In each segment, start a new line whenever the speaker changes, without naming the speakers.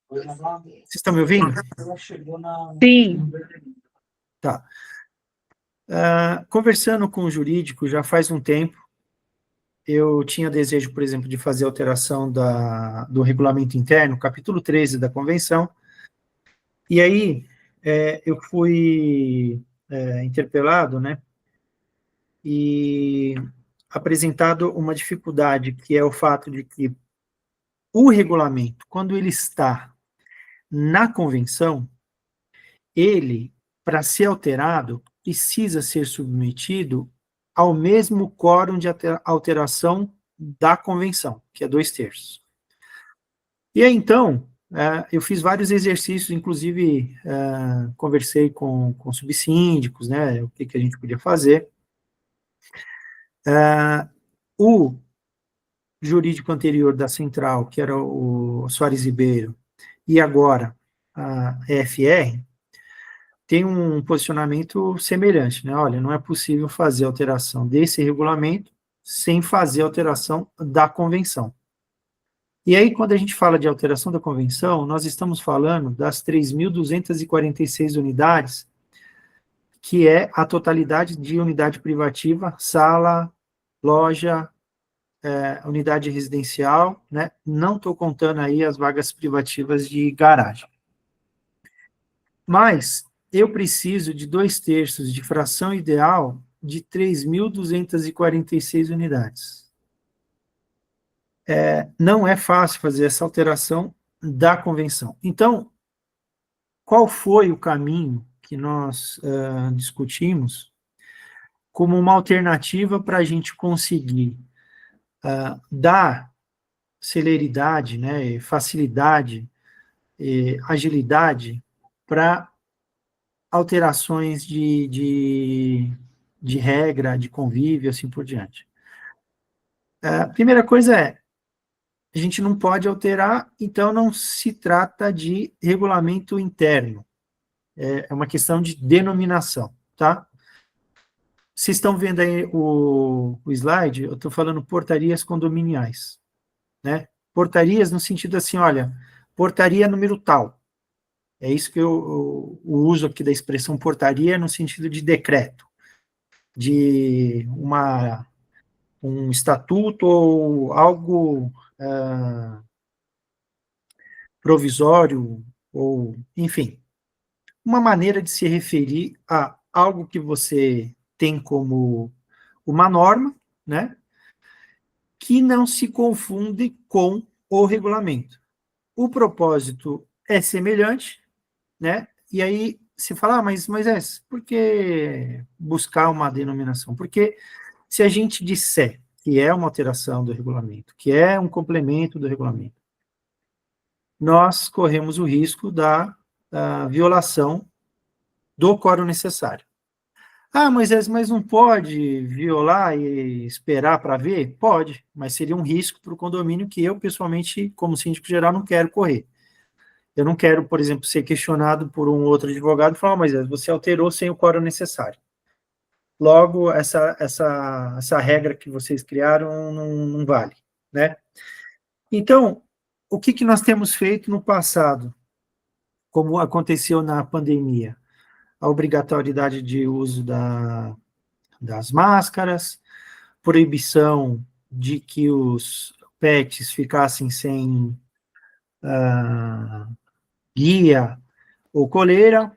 Vocês estão me ouvindo?
Sim.
Tá. Conversando com o jurídico já faz um tempo, eu tinha desejo, por exemplo, de fazer alteração do regulamento interno, capítulo 13 da convenção, e aí eu fui interpelado, né, e apresentado uma dificuldade, que é o fato de que o regulamento, quando ele está na convenção, ele, para ser alterado, precisa ser submetido ao mesmo quórum de alteração da convenção, que é 2/3. E aí, então, eu fiz vários exercícios, inclusive conversei com subsíndicos, né, o que a gente podia fazer. O jurídico anterior da Central, que era o Soares Ribeiro, e agora a EFR, tem um posicionamento semelhante, né? Olha, não é possível fazer alteração desse regulamento sem fazer alteração da convenção. E aí, quando a gente fala de alteração da convenção, nós estamos falando das 3.246 unidades, que é a totalidade de unidade privativa, sala, loja, unidade residencial, né? Não estou contando aí as vagas privativas de garagem. Mas eu preciso de 2/3 de fração ideal de 3.246 unidades. Não é fácil fazer essa alteração da convenção. Então, qual foi o caminho que nós discutimos como uma alternativa para a gente conseguir dar celeridade, né, facilidade, agilidade para alterações de regra, de convívio, assim por diante. A primeira coisa a gente não pode alterar, então não se trata de regulamento interno, é uma questão de denominação, tá? Vocês estão vendo aí o slide, eu estou falando portarias condominiais, né? Portarias no sentido assim, olha, portaria número tal. É isso que eu uso aqui da expressão portaria no sentido de decreto, de um estatuto ou algo provisório, ou, enfim, uma maneira de se referir a algo que você tem como uma norma, né, que não se confunde com o regulamento. O propósito é semelhante, né, e aí se fala, mas por que buscar uma denominação? Porque se a gente disser que é uma alteração do regulamento, que é um complemento do regulamento, nós corremos o risco da violação do quórum necessário. Ah, Moisés, mas não pode violar e esperar para ver? Pode, mas seria um risco para o condomínio que eu, pessoalmente, como síndico geral, não quero correr. Eu não quero, por exemplo, ser questionado por um outro advogado e falar, Moisés, você alterou sem o quórum necessário. Logo, essa regra que vocês criaram não vale, né? Então, o que nós temos feito no passado, como aconteceu na pandemia? A obrigatoriedade de uso das máscaras, proibição de que os pets ficassem sem guia ou coleira.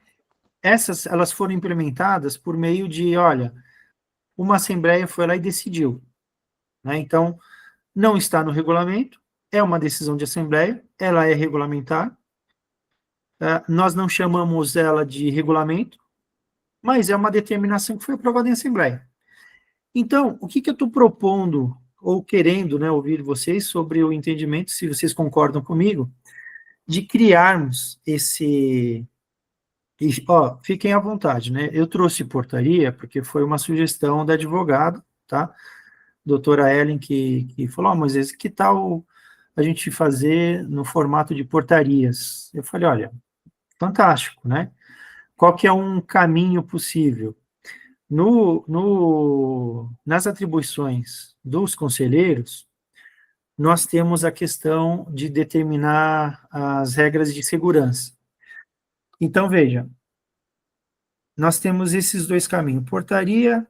Elas foram implementadas por meio de, olha, uma assembleia foi lá e decidiu, né? Então, não está no regulamento, é uma decisão de assembleia, ela é regulamentar, nós não chamamos ela de regulamento, mas é uma determinação que foi aprovada em assembleia. Então, o que eu estou propondo, ou querendo, né, ouvir vocês sobre o entendimento, se vocês concordam comigo, de criarmos esse... fiquem à vontade, né? Eu trouxe portaria porque foi uma sugestão da advogada, tá? Doutora Ellen, que falou, Moisés, que tal a gente fazer no formato de portarias? Eu falei, olha, fantástico, né? Qual que é um caminho possível? Nas atribuições dos conselheiros, nós temos a questão de determinar as regras de segurança. Então, veja, nós temos esses dois caminhos, portaria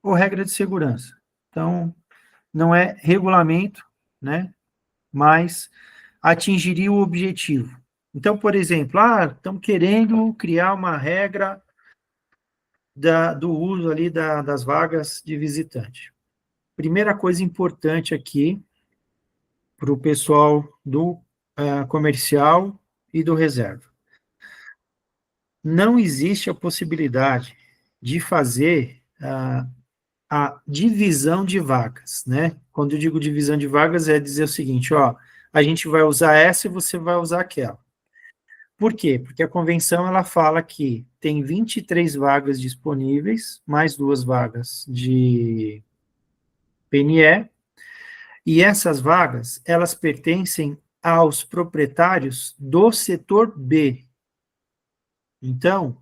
ou regra de segurança. Então, não é regulamento, né, mas atingiria o objetivo. Então, por exemplo, estamos querendo criar uma regra do uso ali das vagas de visitante. Primeira coisa importante aqui para o pessoal do comercial e do reserva. Não existe a possibilidade de fazer a divisão de vagas, né? Quando eu digo divisão de vagas, é dizer o seguinte, a gente vai usar essa e você vai usar aquela. Por quê? Porque a convenção, ela fala que tem 23 vagas disponíveis, mais 2 vagas de PNE, e essas vagas, elas pertencem aos proprietários do setor B. Então,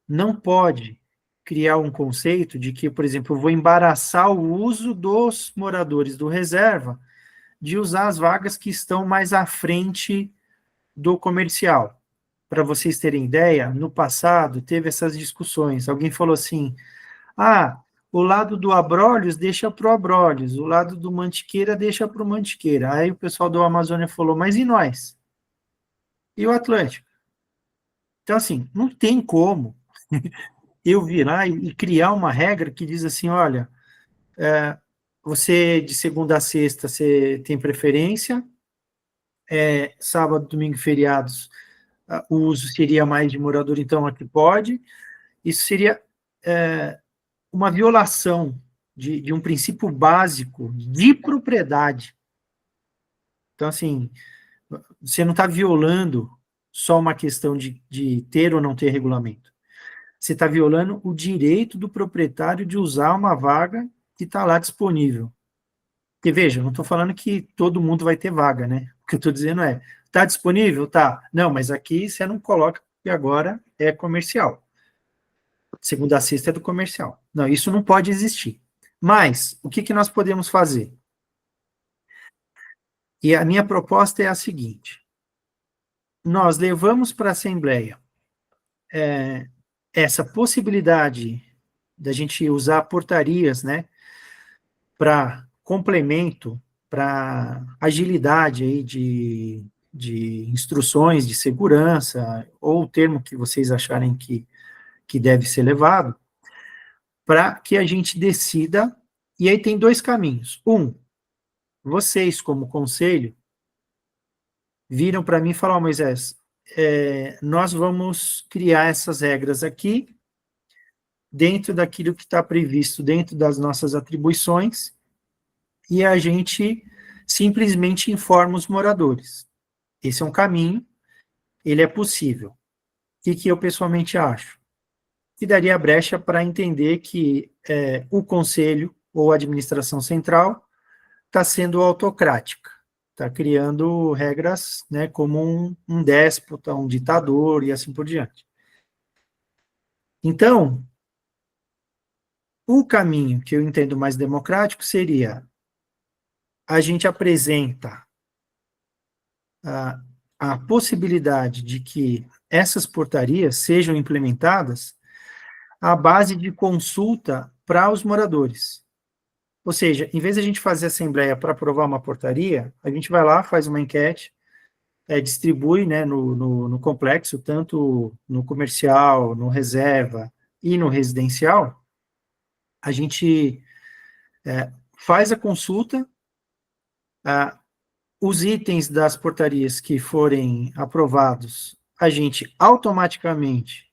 não pode criar um conceito de que, por exemplo, eu vou embaraçar o uso dos moradores do reserva de usar as vagas que estão mais à frente do comercial. Para vocês terem ideia, no passado teve essas discussões. Alguém falou assim, o lado do Abrolhos deixa para o Abrolhos, o lado do Mantiqueira deixa para o Mantiqueira. Aí o pessoal do Amazônia falou, mas e nós? E o Atlântico? Então, assim, não tem como eu virar e criar uma regra que diz assim, olha, você de segunda a sexta você tem preferência, sábado, domingo e feriados o uso seria mais de morador, então aqui pode. Isso seria uma violação de um princípio básico de propriedade. Então, assim, você não está violando só uma questão de ter ou não ter regulamento. Você está violando o direito do proprietário de usar uma vaga que está lá disponível. Porque, veja, não estou falando que todo mundo vai ter vaga, né? O que eu estou dizendo está disponível? Tá. Não, mas aqui você não coloca, porque agora é comercial. Segunda a sexta é do comercial. Não, isso não pode existir. Mas, o que nós podemos fazer? E a minha proposta é a seguinte, nós levamos para a Assembleia essa possibilidade da gente usar portarias, né, para complemento, para agilidade aí de instruções de segurança, ou o termo que vocês acharem que deve ser levado, para que a gente decida, e aí tem dois caminhos. Vocês, como conselho, viram para mim e falaram, Moisés, nós vamos criar essas regras aqui, dentro daquilo que está previsto, dentro das nossas atribuições, e a gente simplesmente informa os moradores. Esse é um caminho, ele é possível. O que eu pessoalmente acho? Que daria brecha para entender que o conselho ou a administração central está sendo autocrática, está criando regras, né, como um déspota, um ditador e assim por diante. Então, o caminho que eu entendo mais democrático seria a gente apresenta a possibilidade de que essas portarias sejam implementadas à base de consulta para os moradores. Ou seja, em vez de a gente fazer assembleia para aprovar uma portaria, a gente vai lá, faz uma enquete, distribui, né, no complexo, tanto no comercial, no reserva e no residencial, a gente faz a consulta, os itens das portarias que forem aprovados, a gente automaticamente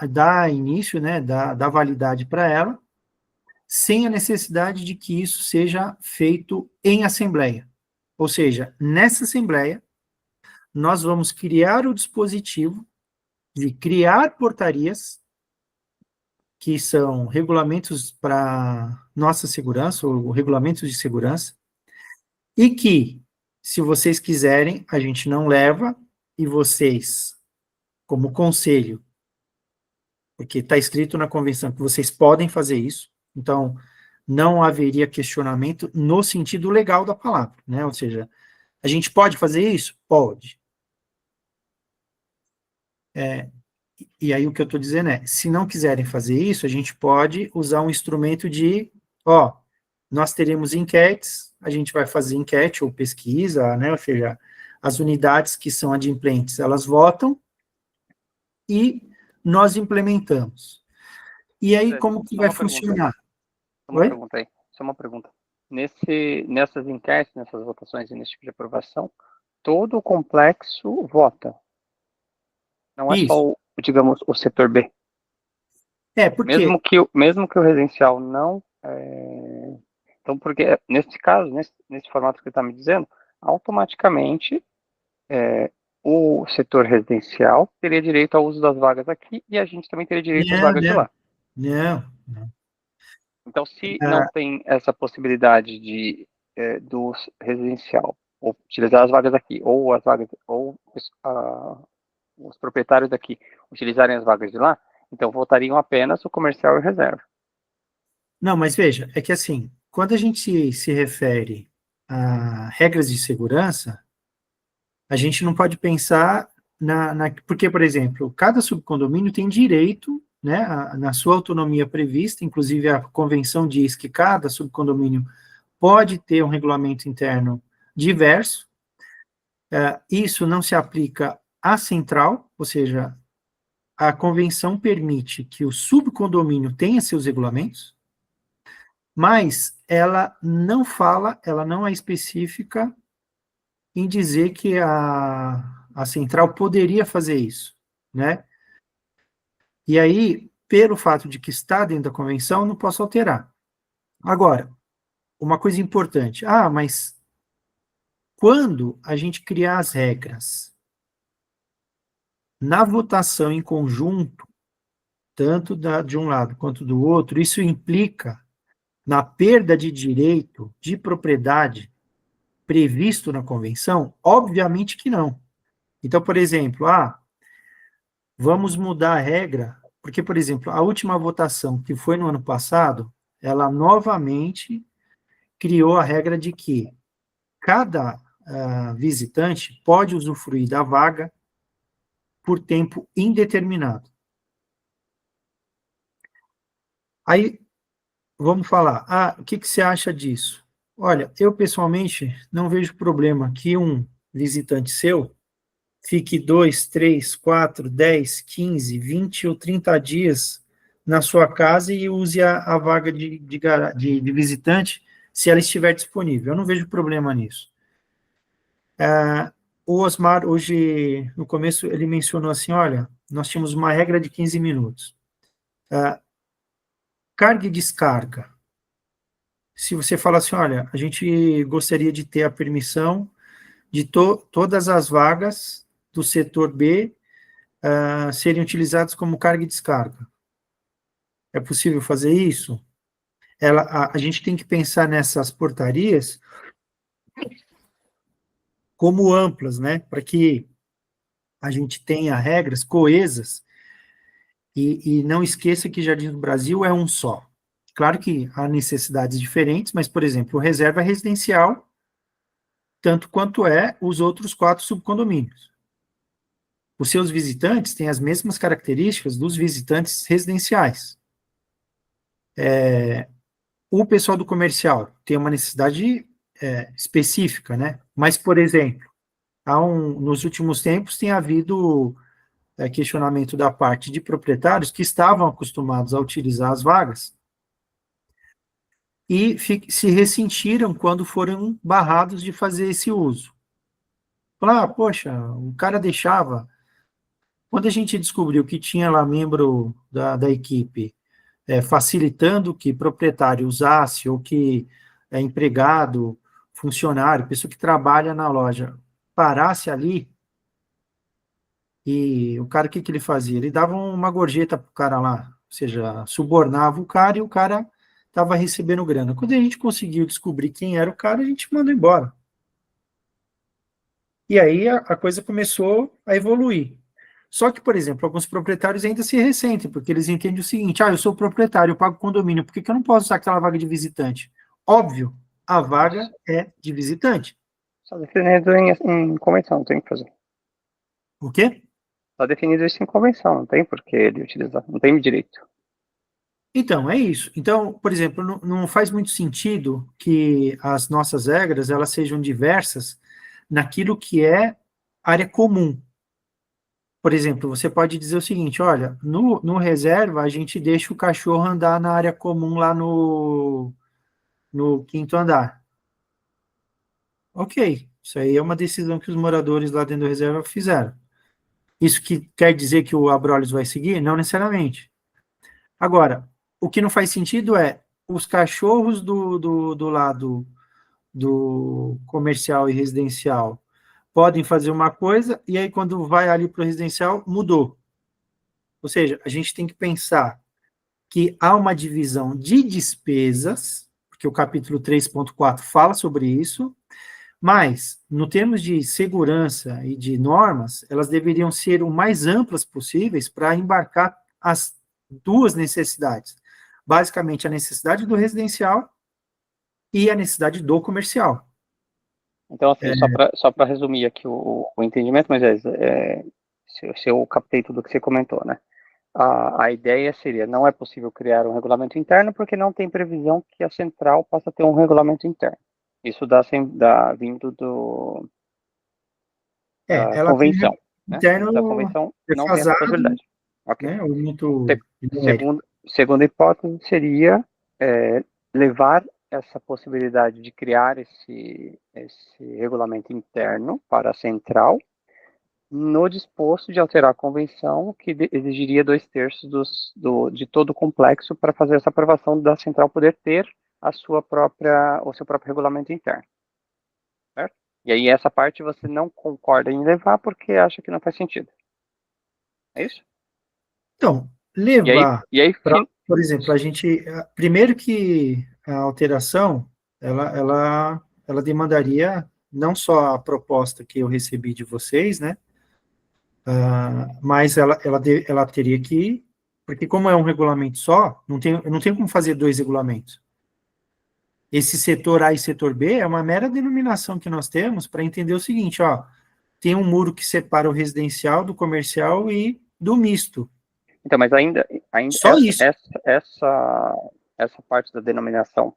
dá início, né, dá validade para ela, sem a necessidade de que isso seja feito em assembleia. Ou seja, nessa assembleia, nós vamos criar o dispositivo de criar portarias, que são regulamentos para nossa segurança, ou regulamentos de segurança, e que, se vocês quiserem, a gente não leva, e vocês, como conselho, porque está escrito na convenção que vocês podem fazer isso, então, não haveria questionamento no sentido legal da palavra, né? Ou seja, a gente pode fazer isso? Pode. E aí o que eu estou dizendo é, se não quiserem fazer isso, a gente pode usar um instrumento de, nós teremos enquetes, a gente vai fazer enquete ou pesquisa, né? Ou seja, as unidades que são adimplentes, elas votam e nós implementamos. E aí, como que
Só
vai
uma pergunta.
funcionar?
Só uma pergunta aí. Só uma pergunta. Nessas enquetes, nessas votações e nesse tipo de aprovação, todo o complexo vota. Não é só,
Isso.
digamos, o setor B.
Porque...
Mesmo que o residencial não... Então, porque nesse caso, nesse formato que você está me dizendo, automaticamente o setor residencial teria direito ao uso das vagas aqui e a gente também teria direito às vagas de lá.
Não.
Então, se não tem essa possibilidade do residencial utilizar as vagas aqui, ou as vagas, ou os proprietários daqui utilizarem as vagas de lá, então votariam apenas o comercial e o reserva.
Não, mas veja, é que assim, quando a gente se refere a regras de segurança, a gente não pode pensar porque, por exemplo, cada subcondomínio tem direito, né, na sua autonomia prevista, inclusive a convenção diz que cada subcondomínio pode ter um regulamento interno diverso. Isso não se aplica à central, ou seja, a convenção permite que o subcondomínio tenha seus regulamentos, mas ela não é específica em dizer que a central poderia fazer isso, né? E aí, pelo fato de que está dentro da convenção, eu não posso alterar. Agora, uma coisa importante, mas quando a gente criar as regras na votação em conjunto, tanto de um lado quanto do outro, isso implica na perda de direito de propriedade previsto na convenção? Obviamente que não. Então, por exemplo, vamos mudar a regra, porque, por exemplo, a última votação, que foi no ano passado, ela novamente criou a regra de que cada visitante pode usufruir da vaga por tempo indeterminado. Aí, vamos falar, o que você acha disso? Olha, eu pessoalmente não vejo problema que um visitante seu fique 2, 3, 4, 10, 15, 20 ou 30 dias na sua casa e use a vaga de visitante se ela estiver disponível. Eu não vejo problema nisso. O Osmar, hoje, no começo, ele mencionou assim, olha, nós tínhamos uma regra de 15 minutos. Carga e descarga. Se você fala assim, olha, a gente gostaria de ter a permissão de todas as vagas do setor B serem utilizadas como carga e descarga. É possível fazer isso? A gente tem que pensar nessas portarias como amplas, né? Para que a gente tenha regras coesas e não esqueça que Jardim do Brasil é um só. Claro que há necessidades diferentes, mas, por exemplo, o reserva é residencial, tanto quanto os outros 4 subcondomínios. Os seus visitantes têm as mesmas características dos visitantes residenciais. O pessoal do comercial tem uma necessidade específica, né? Mas, por exemplo, nos últimos tempos tem havido questionamento da parte de proprietários que estavam acostumados a utilizar as vagas e se ressentiram quando foram barrados de fazer esse uso. Falaram, poxa, o cara deixava. Quando a gente descobriu que tinha lá membro da equipe facilitando que proprietário usasse, ou que empregado, funcionário, pessoa que trabalha na loja, parasse ali, e o cara, o que ele fazia? Ele dava uma gorjeta para o cara lá, ou seja, subornava o cara e o cara estava recebendo grana. Quando a gente conseguiu descobrir quem era o cara, a gente mandou embora. E aí a coisa começou a evoluir. Só que, por exemplo, alguns proprietários ainda se ressentem, porque eles entendem o seguinte, eu sou proprietário, eu pago condomínio, por que eu não posso usar aquela vaga de visitante? Óbvio, a vaga é de visitante.
Só definido em convenção, tem que fazer.
O quê?
Só definido isso em convenção, não tem por que ele utilizar, não tem direito.
Então, é isso. Então, por exemplo, não faz muito sentido que as nossas regras elas sejam diversas naquilo que é área comum. Por exemplo, você pode dizer o seguinte, olha, no reserva a gente deixa o cachorro andar na área comum lá no quinto andar. Ok, isso aí é uma decisão que os moradores lá dentro da reserva fizeram. Isso que quer dizer que o Abrolhos vai seguir? Não necessariamente. Agora, o que não faz sentido é os cachorros do lado do comercial e residencial podem fazer uma coisa e aí quando vai ali para o residencial, mudou. Ou seja, a gente tem que pensar que há uma divisão de despesas, porque o capítulo 3.4 fala sobre isso, mas, no termos de segurança e de normas, elas deveriam ser o mais amplas possíveis para embarcar as duas necessidades. Basicamente, a necessidade do residencial e a necessidade do comercial.
Então, assim, só para resumir aqui o entendimento, mas se eu captei tudo que você comentou, né? A ideia seria, não é possível criar um regulamento interno porque não tem previsão que a central possa ter um regulamento interno. Isso vindo da
Ela tem
convenção, né?
interno
Da convenção não tem essa
defasado,
possibilidade. Ok.
né, ou muito
Segunda hipótese seria levar essa possibilidade de criar esse regulamento interno para a central, no disposto de alterar a convenção, que exigiria 2/3 de todo o complexo para fazer essa aprovação da central poder ter o seu próprio regulamento interno. Certo? E aí essa parte você não concorda em levar porque acha que não faz sentido. É isso?
Então, levar,
E aí
por exemplo, a gente, primeiro que a alteração, ela demandaria não só a proposta que eu recebi de vocês, né, mas ela teria que, porque como é um regulamento só, não tem como fazer dois regulamentos. Esse setor A e setor B é uma mera denominação que nós temos para entender o seguinte, tem um muro que separa o residencial do comercial e do misto.
Então, mas ainda
Só isso.
Essa parte da denominação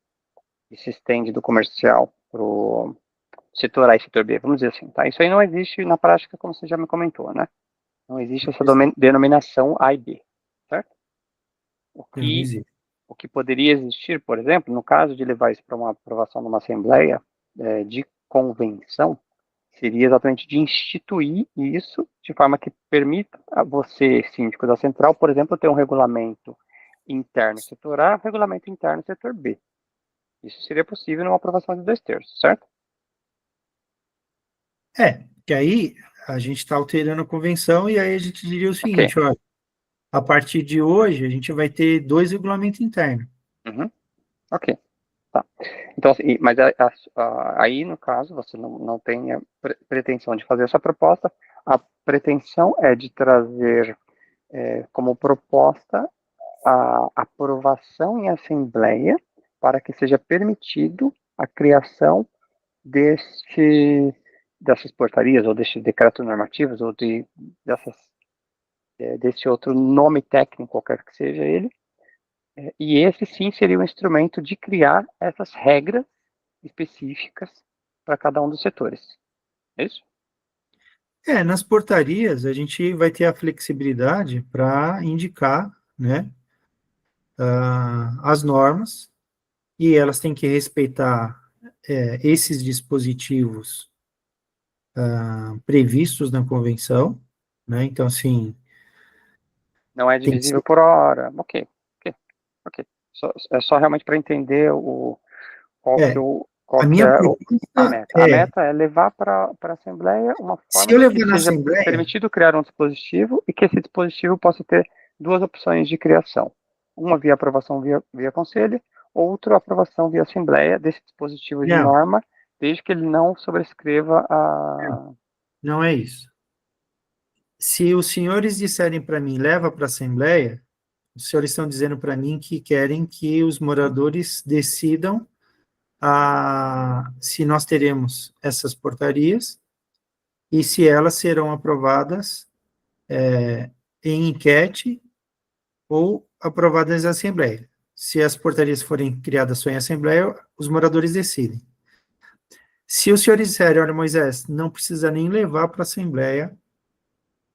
que se estende do comercial para o setor A e setor B, vamos dizer assim, tá? Isso aí não existe na prática, como você já me comentou, né? Não existe essa denominação A e B, certo? O que poderia existir, por exemplo, no caso de levar isso para uma aprovação numa assembleia de convenção, seria exatamente de instituir isso de forma que permita a você, síndico da central, por exemplo, ter um regulamento interno setor A, regulamento interno setor B. Isso seria possível numa aprovação de 2/3, certo?
Que aí a gente está alterando a convenção e aí a gente diria o seguinte, olha, a partir de hoje a gente vai ter 2 regulamentos internos.
Uhum. Ok. Tá. Então, assim, mas aí, no caso, você não tem a pretensão de fazer essa proposta, a pretensão é de trazer como proposta a aprovação em assembleia para que seja permitido a criação dessas portarias, ou destes decretos normativos, ou desse outro nome técnico, qualquer que seja ele, e esse sim seria um instrumento de criar essas regras específicas para cada um dos setores. É isso?
Nas portarias a gente vai ter a flexibilidade para indicar, né, as normas, e elas têm que respeitar esses dispositivos previstos na convenção, né, então, assim...
Não é divisível por hora. Ok. É só realmente para entender qual
a minha
é a
proposta
meta. A meta é levar para a Assembleia uma forma de que seja permitido criar um dispositivo e que esse dispositivo possa ter duas opções de criação. Uma via aprovação via conselho, outra aprovação via Assembleia desse dispositivo de norma, desde que ele não sobrescreva a...
Não é isso. Se os senhores disserem para mim, leva para a Assembleia, os senhores estão dizendo para mim que querem que os moradores decidam se nós teremos essas portarias e se elas serão aprovadas em enquete ou aprovadas em Assembleia. Se as portarias forem criadas só em Assembleia, os moradores decidem. Se os senhores disserem, olha, Moisés, não precisa nem levar para a Assembleia,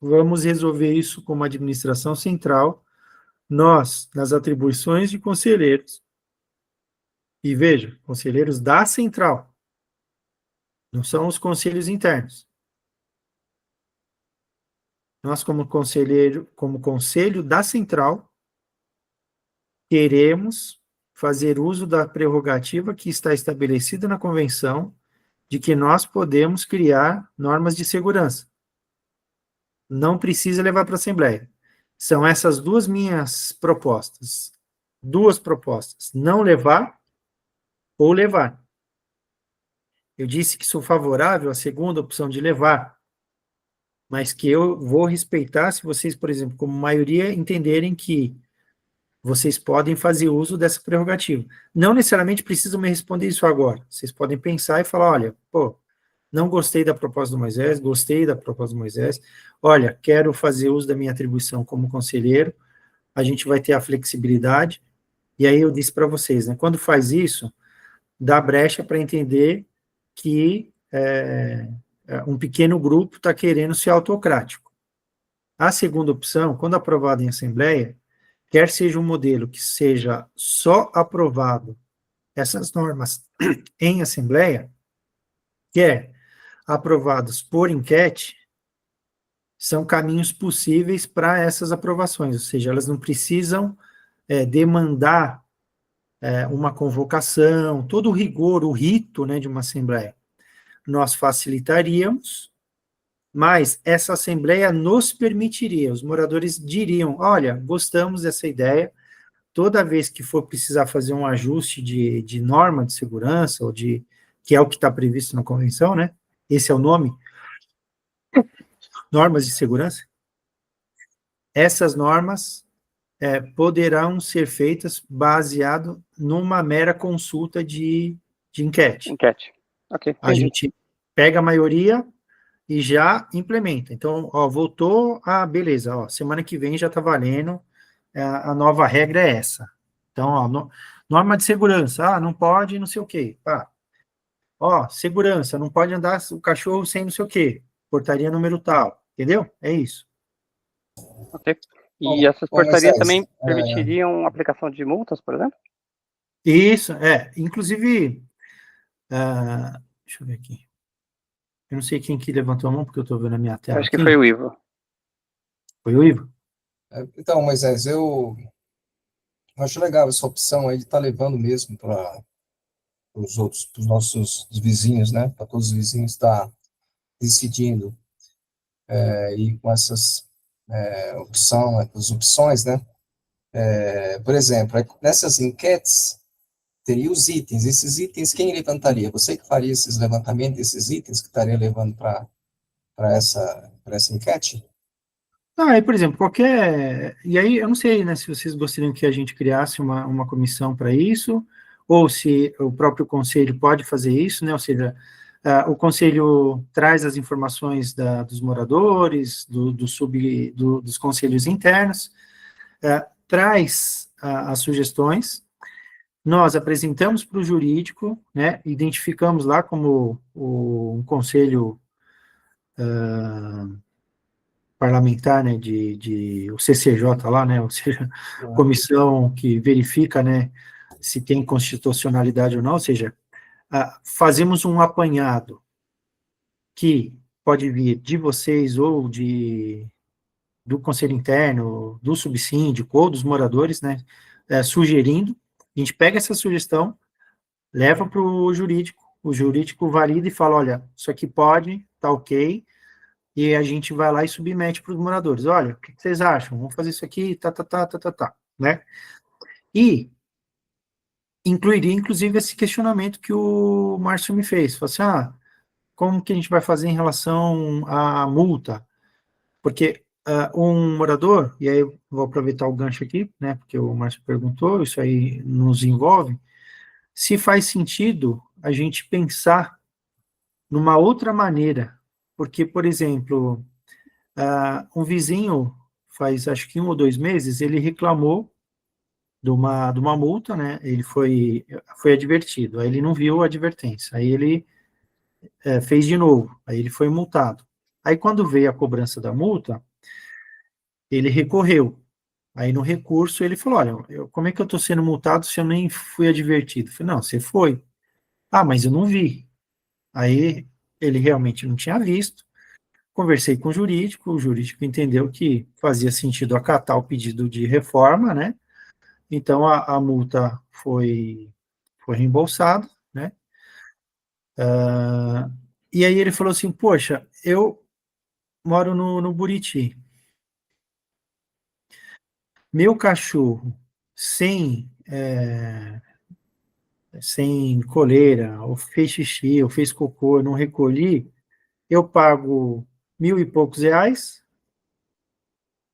vamos resolver isso como administração central, nós, nas atribuições de conselheiros, e veja, conselheiros da central, não são os conselhos internos. Nós, como conselho da central, queremos fazer uso da prerrogativa que está estabelecida na convenção de que nós podemos criar normas de segurança. Não precisa levar para a Assembleia. São essas duas minhas propostas. Duas propostas. Não levar ou levar. Eu disse que sou favorável à segunda opção de levar, mas que eu vou respeitar se vocês, por exemplo, como maioria, entenderem que vocês podem fazer uso dessa prerrogativa. Não necessariamente precisam me responder isso agora. Vocês podem pensar e falar, olha, não gostei da proposta do Moisés, gostei da proposta do Moisés, olha, quero fazer uso da minha atribuição como conselheiro, a gente vai ter a flexibilidade, e aí eu disse para vocês, né, quando faz isso, dá brecha para entender que um pequeno grupo está querendo ser autocrático. A segunda opção, quando aprovada em Assembleia, quer seja um modelo que seja só aprovado essas normas em Assembleia, quer aprovados por enquete, são caminhos possíveis para essas aprovações, ou seja, elas não precisam demandar uma convocação, todo o rigor, o rito, né, de uma Assembleia. Nós facilitaríamos, mas essa Assembleia nos permitiria, os moradores diriam, olha, gostamos dessa ideia, toda vez que for precisar fazer um ajuste de norma de segurança, que é o que está previsto na convenção, né? Esse é o nome, normas de segurança, essas normas poderão ser feitas baseado numa mera consulta de enquete.
Enquete, ok.
A gente pega a maioria e já implementa. Então, voltou, beleza, semana que vem já está valendo, a nova regra é essa. Então, norma de segurança, não pode não sei o quê. Segurança, não pode andar o cachorro sem não sei o quê. Portaria número tal, entendeu? É isso.
Ok. E essas portarias também permitiriam aplicação de multas, por exemplo?
Isso, inclusive, deixa eu ver aqui. Eu não sei quem que levantou a mão, porque eu estou vendo a minha tela.
Acho que foi o Ivo.
Foi o Ivo?
Então, Moisés, eu acho legal essa opção aí de estar levando mesmo para os nossos vizinhos, né? Para todos os vizinhos estar decidindo e com essas opções, né? Por exemplo, nessas enquetes teria os itens. Esses itens quem levantaria? Você que faria esses levantamentos desses itens que estaria levando para essa enquete?
Aí, por exemplo, e aí, eu não sei, né, se vocês gostariam que a gente criasse uma comissão para isso, ou se o próprio conselho pode fazer isso, né, ou seja, o conselho traz as informações dos moradores, dos conselhos internos, traz as sugestões, nós apresentamos para o jurídico, né, identificamos lá como um conselho parlamentar, né, o CCJ lá, né, ou seja, comissão que verifica, né, se tem constitucionalidade ou não, ou seja, fazemos um apanhado que pode vir de vocês ou do conselho interno, do subsíndico ou dos moradores, né, sugerindo, a gente pega essa sugestão, leva para o jurídico valida e fala, olha, isso aqui pode, tá ok, e a gente vai lá e submete para os moradores. Olha, o que vocês acham? Vamos fazer isso aqui, né? E incluiria, inclusive, esse questionamento que o Márcio me fez. Falou assim, como que a gente vai fazer em relação à multa? Porque um morador, e aí eu vou aproveitar o gancho aqui, né, porque o Márcio perguntou, isso aí nos envolve, se faz sentido a gente pensar numa outra maneira, porque, por exemplo, um vizinho, faz acho que 1 ou 2 meses, ele reclamou de uma multa, né, ele foi advertido, aí ele não viu a advertência, aí ele fez de novo, aí ele foi multado. Aí quando veio a cobrança da multa, ele recorreu. Aí no recurso ele falou, olha, como é que eu estou sendo multado se eu nem fui advertido? Eu falei, não, você foi. Ah, mas eu não vi. Aí ele realmente não tinha visto. Conversei com o jurídico entendeu que fazia sentido acatar o pedido de reforma, né? Então a multa foi reembolsada, né? E aí ele falou assim, poxa, eu moro no Buriti. Meu cachorro sem coleira, ou fez xixi, ou fez cocô, eu não recolhi, eu pago 1.000 e poucos reais,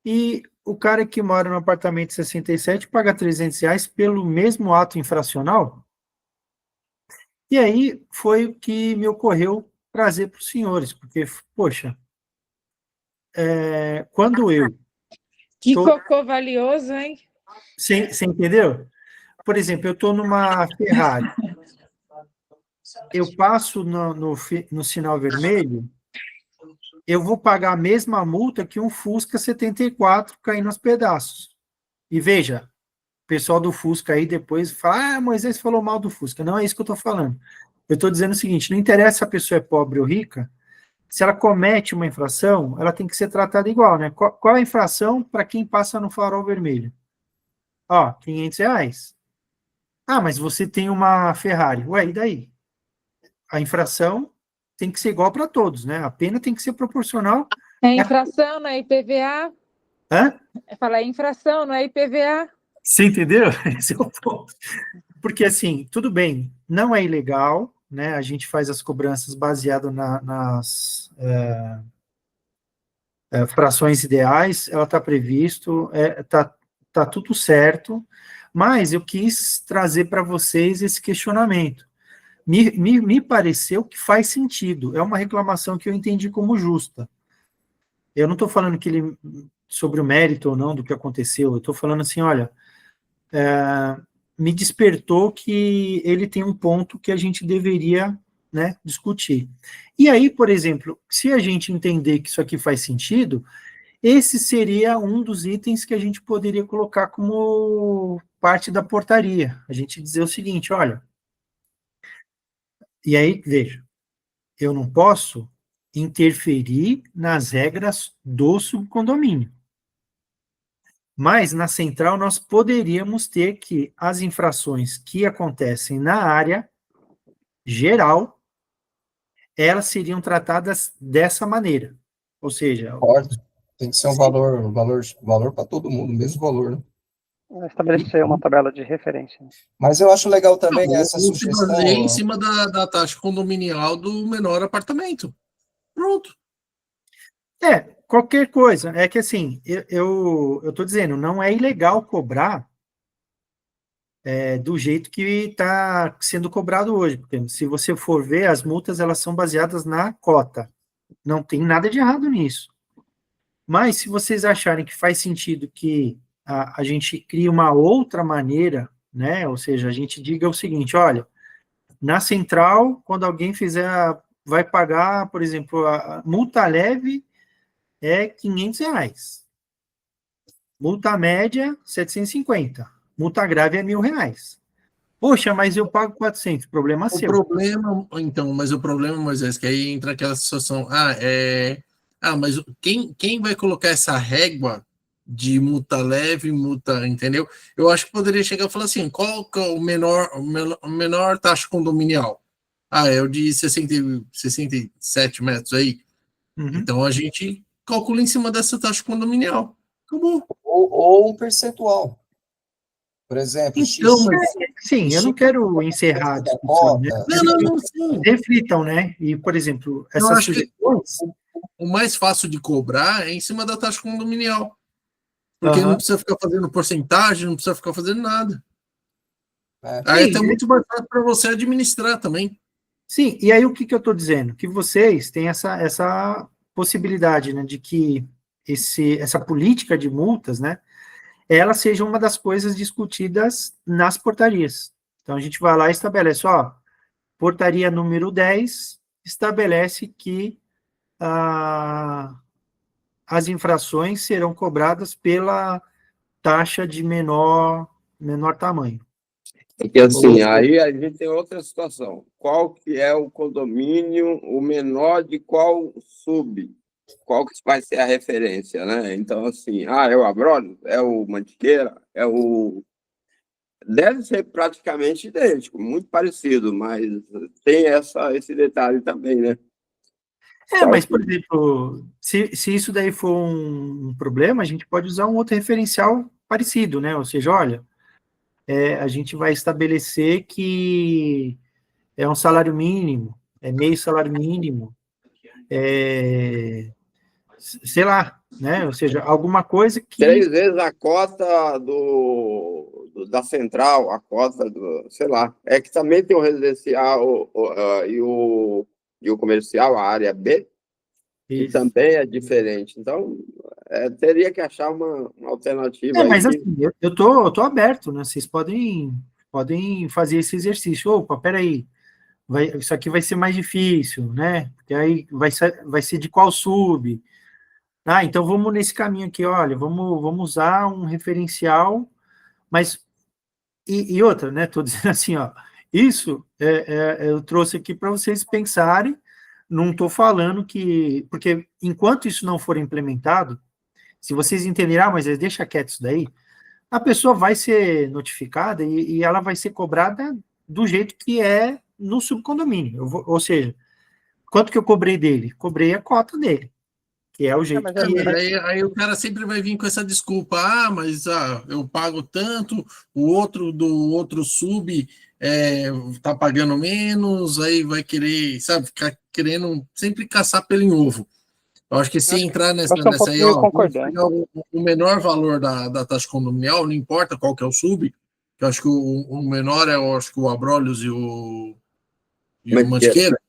e o cara que mora no apartamento 67 paga 300 reais pelo mesmo ato infracional. E aí foi o que me ocorreu trazer para os senhores, porque, poxa, quando eu...
Que cocô valioso, hein?
Você entendeu? Por exemplo, eu estou numa Ferrari, eu passo no sinal vermelho, eu vou pagar a mesma multa que um Fusca 74 caindo aos pedaços. E veja, o pessoal do Fusca aí depois fala, Moisés falou mal do Fusca. Não é isso que eu estou falando. Eu estou dizendo o seguinte, não interessa se a pessoa é pobre ou rica, se ela comete uma infração, ela tem que ser tratada igual, né? Qual a infração para quem passa no farol vermelho? Ó, 500 reais. Ah, mas você tem uma Ferrari. Ué, e daí? A infração tem que ser igual para todos, né? A pena tem que ser proporcional.
É infração, não é IPVA?
Hã?
Falar infração, não é IPVA?
Você entendeu? Esse é o ponto. Porque, assim, tudo bem, não é ilegal, né? A gente faz as cobranças baseado nas frações ideais, ela está previsto, tá tudo certo, mas eu quis trazer para vocês esse questionamento. Me pareceu que faz sentido, é uma reclamação que eu entendi como justa. Eu não estou falando sobre o mérito ou não do que aconteceu, eu estou falando assim, olha, me despertou que ele tem um ponto que a gente deveria, né, discutir. E aí, por exemplo, se a gente entender que isso aqui faz sentido, esse seria um dos itens que a gente poderia colocar como parte da portaria. A gente dizer o seguinte, olha, e aí, veja, eu não posso interferir nas regras do subcondomínio. Mas, na central, nós poderíamos ter que as infrações que acontecem na área geral, elas seriam tratadas dessa maneira. Ou seja...
Pode. Tem que ser um valor para todo mundo, mesmo valor, né?
Estabelecer uma tabela de referência.
Mas eu acho legal também essa
se
sugestão.
baseia em cima da taxa condominial do menor apartamento. Pronto.
Qualquer coisa. É que assim, eu estou dizendo, não é ilegal cobrar do jeito que está sendo cobrado hoje. Porque se você for ver, as multas elas são baseadas na cota. Não tem nada de errado nisso. Mas se vocês acharem que faz sentido que a gente crie uma outra maneira, né? Ou seja, a gente diga o seguinte, olha, na central, quando alguém vai pagar, por exemplo, a multa leve é 500 reais. Multa média, 750. Multa grave é 1.000 reais. Poxa, mas eu pago 400, problema seu.
Mas o problema, Moisés, que aí entra aquela situação, mas quem vai colocar essa régua de multa leve, multa, entendeu? Eu acho que poderia chegar e falar assim, qual que é o menor taxa condominial? É o de 67 metros aí.
Uhum.
Então a gente calcula em cima dessa taxa condominial. Acabou.
Ou um percentual. Por exemplo,
Então,
Sim, eu não quero encerrar a discussão, né?
não, sim.
Reflitam, né? E, por exemplo,
Eu
essas
acho que
sugestões...
o mais fácil de cobrar é em cima da taxa condominial. Porque
Aham.
não precisa ficar fazendo porcentagem, não precisa ficar fazendo nada.
É.
Aí
Sim,
tá muito mais fácil para você administrar também.
Sim, e aí o que eu estou dizendo? Que vocês têm essa possibilidade, né, de que essa política de multas, né, ela seja uma das coisas discutidas nas portarias. Então, a gente vai lá e estabelece, ó, portaria número 10 estabelece que as infrações serão cobradas pela taxa de menor tamanho.
Porque assim, aí a gente tem outra situação. Qual que é o condomínio, o menor de qual sub? Qual que vai ser a referência, né? Então, assim, é o Abrolhos? É o Mantiqueira? É o... Deve ser praticamente idêntico, muito parecido, mas tem esse detalhe também, né?
Mas, por exemplo, se isso daí for um problema, a gente pode usar um outro referencial parecido, né? Ou seja, olha, a gente vai estabelecer que é um salário mínimo, é meio salário mínimo, sei lá, né? Ou seja, alguma coisa que...
3 vezes a cota da central, a cota sei lá. É que também tem o residencial e o comercial, a área B, e
Isso.
também é diferente. Então, teria que achar uma alternativa.
Mas
aí
assim, eu tô aberto, né? Vocês podem fazer esse exercício. Opa, peraí, isso aqui vai ser mais difícil, né? Porque aí vai ser de qual sub? Então vamos nesse caminho aqui, olha, vamos usar um referencial, mas, e outra, né? Estou dizendo assim, ó, isso eu trouxe aqui para vocês pensarem, não estou falando que, porque enquanto isso não for implementado, se vocês entenderem, mas deixa quieto isso daí, a pessoa vai ser notificada e ela vai ser cobrada do jeito que é no subcondomínio. Ou seja, quanto que eu cobrei dele? Cobrei a cota dele, que é o jeito
mas
que
Aí o cara sempre vai vir com essa desculpa, mas eu pago tanto, o outro do outro sub tá pagando menos, aí vai querer, sabe, ficar querendo sempre caçar pelo em ovo. Eu acho que se entrar nessa
eu sou um
aí,
pouquinho
vamos
concordante.
pegar o menor valor da taxa condominial, não importa qual que é o sub, eu acho que o menor acho que o Abrolhos e o Mantiqueira,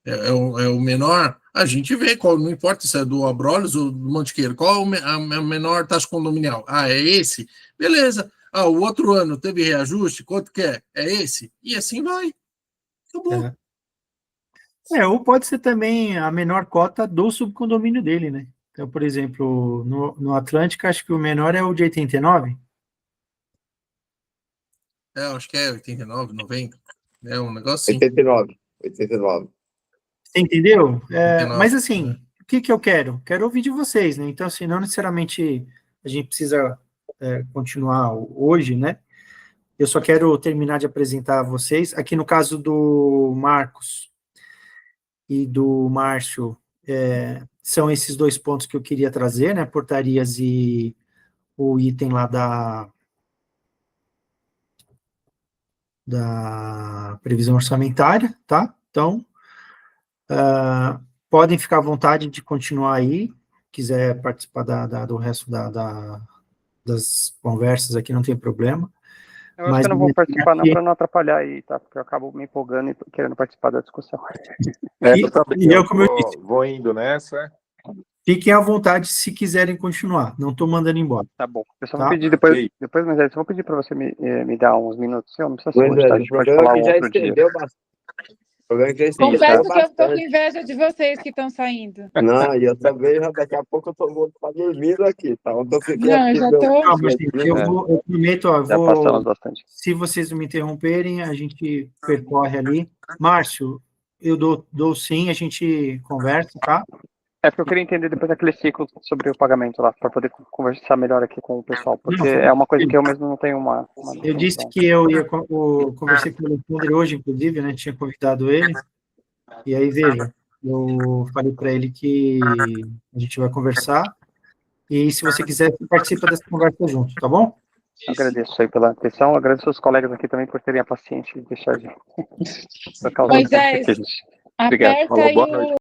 é o menor, a gente vê qual, não importa se é do Abrolhos ou do Mantiqueiro, qual a menor taxa condominial? É esse? Beleza. O outro ano teve reajuste, quanto que é? É esse? E assim vai. Acabou.
ou pode ser também a menor cota do subcondomínio dele, né? Então, por exemplo, no Atlântico, acho que o menor é o de 89.
Acho que é 89, 90. É um negócio assim.
89.
Você entendeu?
89.
Mas assim, o que eu quero? Quero ouvir de vocês, né? Então, assim, não necessariamente a gente precisa continuar hoje, né? Eu só quero terminar de apresentar a vocês. Aqui no caso do Marcos e do Márcio, são esses dois pontos que eu queria trazer, né? Portarias e o item lá da previsão orçamentária, tá? Então, podem ficar à vontade de continuar aí, quiser participar do resto das conversas aqui, não tem problema.
Eu acho que eu não vou participar não, para não atrapalhar aí, tá? Porque eu acabo me empolgando e querendo participar da discussão.
Como eu disse,
vou indo nessa.
fiquem à vontade se quiserem continuar, não estou mandando embora.
Tá bom. Eu só
Tá?
vou pedir depois, mas eu vou pedir para você me dar uns minutos. Não precisa ser hoje, tá? A gente pode
problema
falar
é que já
outro dia.
estendeu bastante. O problema é que já estendeu
Confesso que eu tô com
bastante.
inveja de vocês que estão saindo.
Não, e eu também, daqui a pouco eu tô dormindo aqui, tá? Então, eu fiquei
Não,
aqui,
já
meu-
tô-
Calma, gente, eu prometo, ó,
Já passamos bastante.
se vocês não me interromperem, a gente percorre ali. Márcio, eu dou sim, a gente conversa, tá?
É porque eu queria entender depois aquele ciclo sobre o pagamento lá, para poder conversar melhor aqui com o pessoal, porque é uma coisa que eu mesmo não tenho uma
Eu disse
noção.
que conversei com o Alexandre hoje, inclusive, né? Tinha convidado ele. E aí, veja, eu falei para ele que a gente vai conversar. E se você quiser, você participa dessa conversa junto, tá bom?
Agradeço aí pela atenção, agradeço aos colegas aqui também por terem a paciência de deixar de... Por causa
Moisés,
do tempo aqui, gente. Obrigado,
aperta
falou,
aí
boa noite.